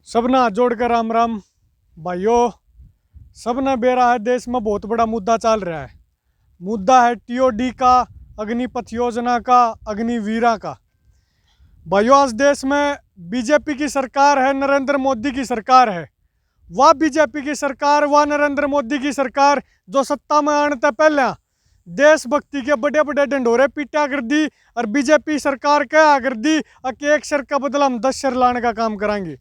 सबना हाथ जोड़कर राम राम भाइयों। सबने बेरा है, देश में बहुत बड़ा मुद्दा चल रहा है। मुद्दा है टीओडी का, अग्निपथ योजना का, अग्निवीरा का। भाइयों, आज देश में बीजेपी की सरकार है, नरेंद्र मोदी की सरकार है। वह बीजेपी की सरकार, वह नरेंद्र मोदी की सरकार जो सत्ता में आने से पहले देशभक्ति के बड़े बड़े ढंढोरे पीटा कर दी और बीजेपी सरकार क्या कर दी कि एक शर का बदला हम 10 शर लाने का काम कराएंगे।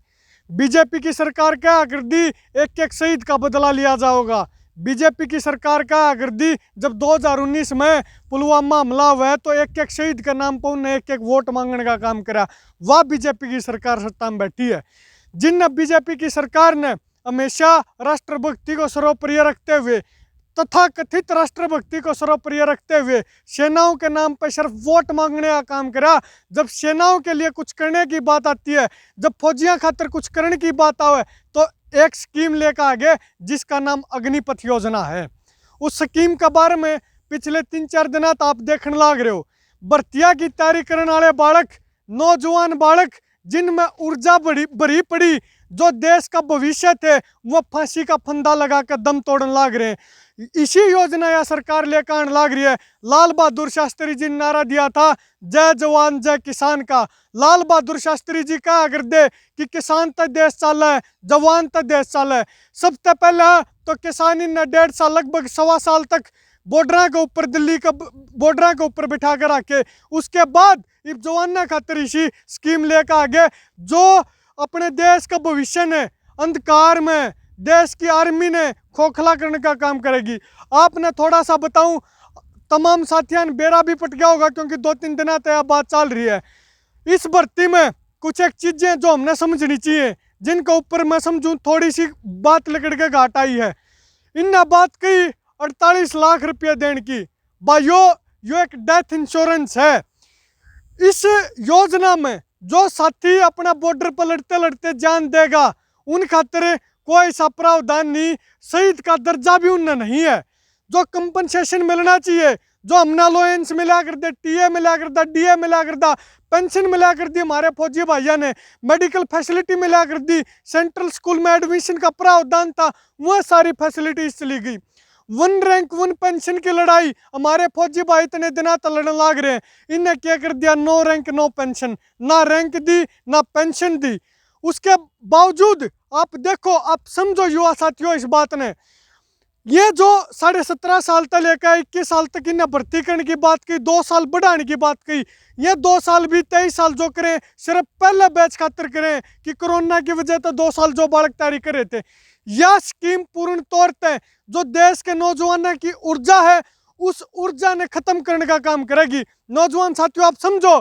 बीजेपी की सरकार क्या कर दी, एक एक शहीद का बदला लिया जाएगा। बीजेपी की सरकार क्या कर दी, जब 2019 में पुलवामा हमला हुआ है तो एक एक शहीद के नाम पर उन्हें एक एक वोट मांगने का काम करा। वह बीजेपी की सरकार सत्ता में बैठी है। जिन बीजेपी की सरकार ने हमेशा राष्ट्रभक्ति को सर्वोपरि रखते हुए, तथा कथित राष्ट्रभक्ति को सर्वोपरि रखते हुए सेनाओं के नाम पर सिर्फ वोट मांगने का काम करा। जब सेनाओं के लिए कुछ करने की बात आती है, जब फौजियां खातर कुछ करने की बात आवे, तो एक स्कीम लेकर आगे जिसका नाम अग्निपथ योजना है। उस स्कीम के बारे में पिछले 3-4 दिन आप देखने लग रहे हो। भर्तियां की तैयारी करने वाले बालक, नौजवान बालक जिनमें ऊर्जा भरी पड़ी, जो देश का भविष्य थे, वो फांसी का फंदा लगाकर दम तोड़ने लग रहे हैं। इसी योजना या सरकार लेकर आने लग रही है। लाल बहादुर शास्त्री जी ने नारा दिया था, जय जवान जय किसान का। लाल बहादुर शास्त्री जी कहा कर दे कि किसान तक देश चला है, जवान तक देश चला है। सबसे पहले तो किसानी ने 1.5 साल, लगभग 1.25 साल तक बॉर्डर के ऊपर, दिल्ली का बॉर्डर के ऊपर बिठा कर रखे। उसके बाद इस जवान खातर इसी स्कीम लेकर आगे, जो अपने देश का भविष्य ने अंधकार में देश की आर्मी ने खोखला करने का काम करेगी। आपने थोड़ा सा बताऊं, तमाम साथियों ने बेरा भी पट गया होगा क्योंकि 2-3 दिन तक बात चल रही है। इस भर्ती में कुछ एक चीजें जो हमने समझनी चाहिए, जिनके ऊपर मैं समझूं थोड़ी सी बात लकड़ के घाट आई है। इनने बात कही 48 लाख रुपये देने की। भाइयों, यो एक डेथ इंश्योरेंस है। इस योजना में जो साथी अपना बॉर्डर पर लड़ते लड़ते जान देगा, उन खातिर कोई सा प्रावधान नहीं, शहीद का दर्जा भी उन्हें नहीं है। जो कंपनसेशन मिलना चाहिए, जो हमने अलाउंस मिला कर दे, टीए मिला कर दा, डीए मिला कर दा, पेंशन मिला कर दी हमारे फौजी भाइयों ने, मेडिकल फैसिलिटी मिला कर दी, सेंट्रल स्कूल में एडमिशन का प्रावधान था, वह सारी फैसिलिटीज चली गई। 1 रैंक 1 पेंशन की लड़ाई हमारे फौजी भाई इतने दिन तक लड़ने लग रहे हैं। इन्हें क्या कर दिया, 9 रैंक 9 पेंशन, ना रैंक दी ना पेंशन दी। उसके बावजूद आप देखो, आप समझो युवा साथियों, इस बात ने ये जो 17.5 साल तक लेकर 21 साल तक इन्हें भर्ती करने की बात की, 2 साल बढ़ाने की बात की, ये 2 साल भी 23 साल जो करें सिर्फ पहले बैच खातर करें कि कोरोना की वजह से 2 साल जो बालक तैयारी कर रहे थे। यह स्कीम पूर्ण तौर पर जो देश के नौजवानों की ऊर्जा है, उस ऊर्जा ने खत्म करने का काम करेगी। नौजवान साथियों, आप समझो,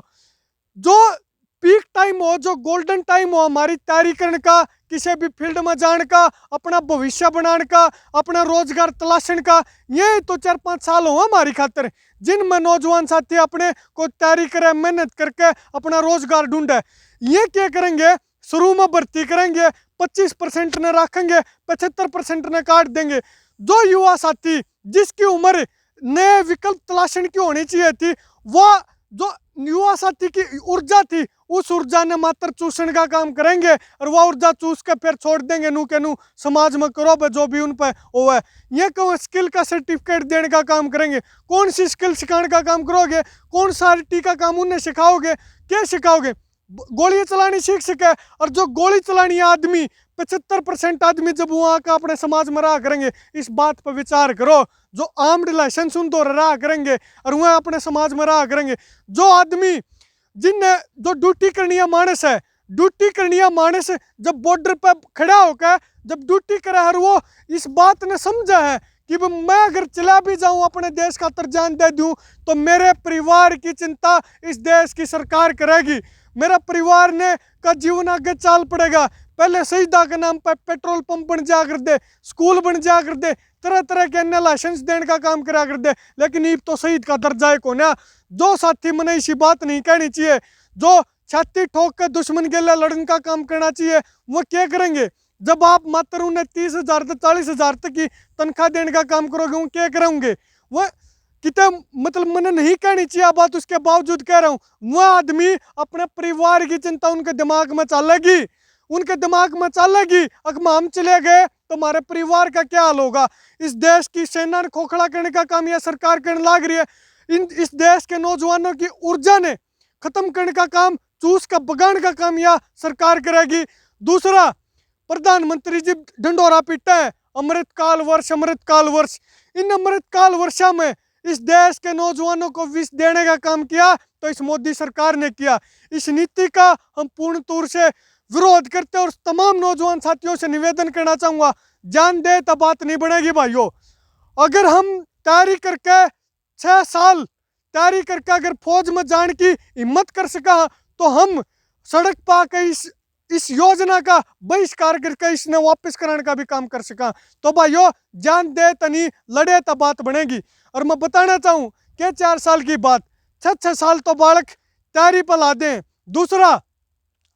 जो पीक टाइम हो, जो गोल्डन टाइम हो हमारी तैयारी करने का, किसी भी फील्ड में जाने का, अपना भविष्य बनाने का, अपना रोजगार तलाशने का, ये तो 4-5 साल हो हमारी खातिर, जिनमें नौजवान साथी अपने को तैयारी करे, मेहनत करके अपना रोजगार ढूंढे। ये क्या करेंगे, शुरू में भर्ती करेंगे, 25% ने रखेंगे, 75% ने काट देंगे। जो युवा साथी जिसकी उम्र नए विकल्प तलाशने की होनी चाहिए थी, वह जो युवा साथी की ऊर्जा थी, उस ऊर्जा ने मात्र चूसने का काम करेंगे और वह ऊर्जा चूस के फिर छोड़ देंगे नू के नू समाज में करो जो भी उन पर वो है। ये कौन स्किल का सर्टिफिकेट देने का काम करेंगे, कौन सी स्किल सिखाने का काम करोगे, कौन सा टी का काम उन्हें सिखाओगे, क्या सिखाओगे? गोली चलानी सीख सके, और जो गोली चलानी आदमी 75% आदमी जब वहाँ का अपने समाज में रहा करेंगे, इस बात पर विचार करो। जो आर्म्ड लाइसेंस उन तो रहा करेंगे और वह अपने समाज में रहा करेंगे। जो आदमी जिनने जो ड्यूटी करनी है मानस है, ड्यूटी करनी है मानस जब बॉर्डर पर खड़ा होकर जब ड्यूटी करे हर, वो इस बात ने समझा है कि मैं अगर चला भी जाऊं, अपने देश का तर जान दे दूं, तो मेरे परिवार की चिंता इस देश की सरकार करेगी। मेरा परिवार ने का जीवन आगे चाल पड़ेगा। पहले शहीदा के नाम पर पेट्रोल पंप बन जा कर दे, स्कूल बन जा कर दे, तरह तरह के अन्य लाइसेंस देने का काम करा कर दे, लेकिन ये तो शहीद का दर्जा है कौन। जो साथी मन ऐसी बात नहीं कहनी चाहिए, जो छाती ठोक कर दुश्मन के लिए लड़ने का काम करना चाहिए, वो क्या करेंगे? जब आप मात्र उन्हें 30,000 से 40,000 तक की तनख्वाह देने का काम करोगे, वो क्या करेंगे? वह कितने मतलब मैंने नहीं कहनी चाहिए बात, उसके बावजूद कह रहा हूँ, वह आदमी अपने परिवार की चिंता उनके दिमाग में चलेगी। उनके दिमाग में चलेगी अगर हम चले गए तो हमारे परिवार का क्या हाल होगा। इस देश की सेना ने खोखला करने का काम यह सरकार करने लग रही है। इस देश के नौजवानों की ऊर्जा ने खत्म करने का काम, चूस का बगान का काम यह सरकार करेगी। दूसरा, प्रधानमंत्री जी ढंडोरा पीटा है अमृतकाल वर्ष, अमृतकाल वर्ष। इन अमृतकाल वर्षा में इस देश के नौजवानों को विष देने का काम किया तो इस मोदी सरकार ने किया। इस नीति का हम पूर्ण तौर से विरोध करते हैं और तमाम नौजवान साथियों से निवेदन करना चाहूंगा, जान दे तो बात नहीं बनेगी भाइयों। अगर हम तैयारी करके 6 साल तैयारी करके अगर फौज में जाने की हिम्मत कर सका तो हम सड़क पा के इस योजना का बहिष्कार करके इसने वापस कराने का भी काम कर सका। तो भाइयों, जान दे तनी लड़े तो बात बनेगी। और मैं बताना चाहूँ कि 4 साल की बात, 6 साल तो बालक तैयारी पर ला दें। दूसरा,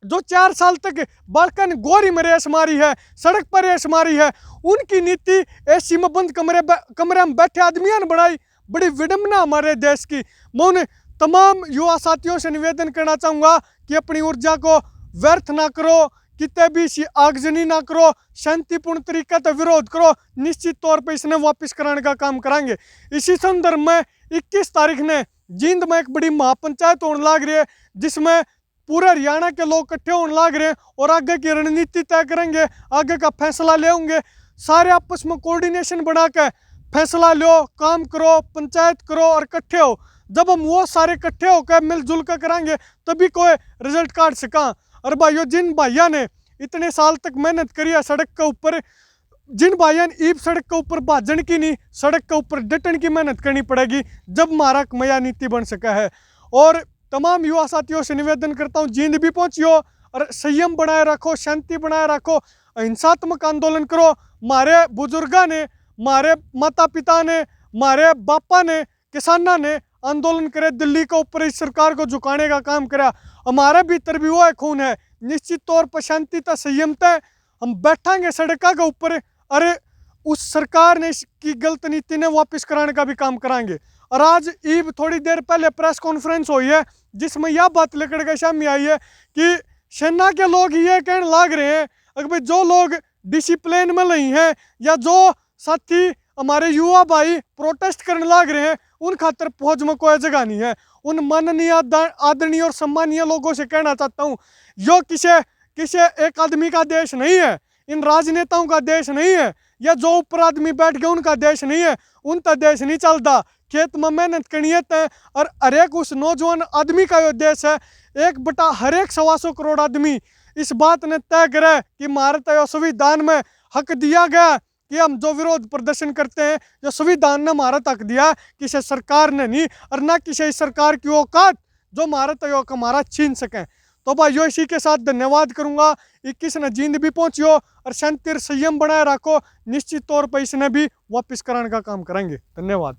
जो 4 साल तक बालका ने गोरी में रेस मारी है, सड़क पर रेस मारी है, उनकी नीति एसी में बंद कमरे में बैठे आदमियों ने बनाई। बड़ी विडंबना हमारे देश की। मैं उन तमाम युवा साथियों से निवेदन करना चाहूँगा कि अपनी ऊर्जा को व्यर्थ ना करो, कितने भी आगजनी ना करो, शांतिपूर्ण तरीके से विरोध करो। निश्चित तौर पर इसने वापस कराने का काम कराएंगे। इसी संदर्भ में 21 तारीख ने जींद में एक बड़ी महापंचायत होने लग रही है, जिसमें पूरे हरियाणा के लोग इकट्ठे होने लग रहे हैं और आगे की रणनीति तय करेंगे, आगे का फैसला लेंगे। सारे आपस में कोऑर्डिनेशन बना के फैसला लो, काम करो, पंचायत करो और इकट्ठे हो। जब हम वो सारे इकट्ठे होकर मिलजुल कर करेंगे तभी कोई रिजल्ट काट सका। और भाइयों, जिन भाइयों ने इतने साल तक मेहनत करी है सड़क के ऊपर, जिन भाइयों ने ईब सड़क के ऊपर भाजन की नहीं, सड़क के ऊपर डटन की मेहनत करनी पड़ेगी, जब हमारा कमया नीति बन सका है। और तमाम युवा साथियों से निवेदन करता हूँ, जींद भी पहुँचियो और संयम बनाए रखो, शांति बनाए रखो, अहिंसात्मक आंदोलन करो। हमारे बुजुर्गों ने, हमारे माता पिता ने, हमारे बापा ने, किसाना ने आंदोलन करे, दिल्ली के ऊपर इस सरकार को झुकाने का काम करा। हमारे भीतर भी वो खून है। निश्चित तौर पर शांति था, संयम था, हम बैठांगे सड़कों के ऊपर, अरे उस सरकार ने इसकी गलत नीति ने वापस कराने का भी काम कराएंगे। और आज ईब थोड़ी देर पहले प्रेस कॉन्फ्रेंस हुई है, जिसमें यह बात लेकर के सामने आई है कि सेना के लोग ये कहने लग रहे हैं, अगर भाई जो लोग डिसिप्लिन में नहीं है या जो साथी हमारे युवा भाई प्रोटेस्ट करने लग रहे हैं, उन खातर फौज में कोई जगह नहीं है। उन माननीय, आदरणीय और सम्मानीय लोगों से कहना चाहता हूँ, यो किसी एक आदमी का देश नहीं है, इन राजनेताओं का देश नहीं है, या जो ऊपर आदमी बैठ गए उनका देश नहीं है। उनका देश नहीं चलता। खेत में मेहनत करनी है और हर एक उस नौजवान आदमी का यो देश है। 1/हर 125 करोड़ आदमी इस बात ने तय करे कि भारत संविधान में हक दिया गया कि हम जो विरोध प्रदर्शन करते हैं, जो संविधान ने हमारा हक दिया, किसी सरकार ने नहीं, और ना किसी सरकार की औकात जो भारत हक हमारा छीन सकें। तो भाइयों, इसी के साथ धन्यवाद करूंगा। 21 ने जींद भी पहुंचियो और शांति और संयम बनाए रखो। निश्चित तौर पर इसने भी वापस कराने का काम करेंगे। धन्यवाद।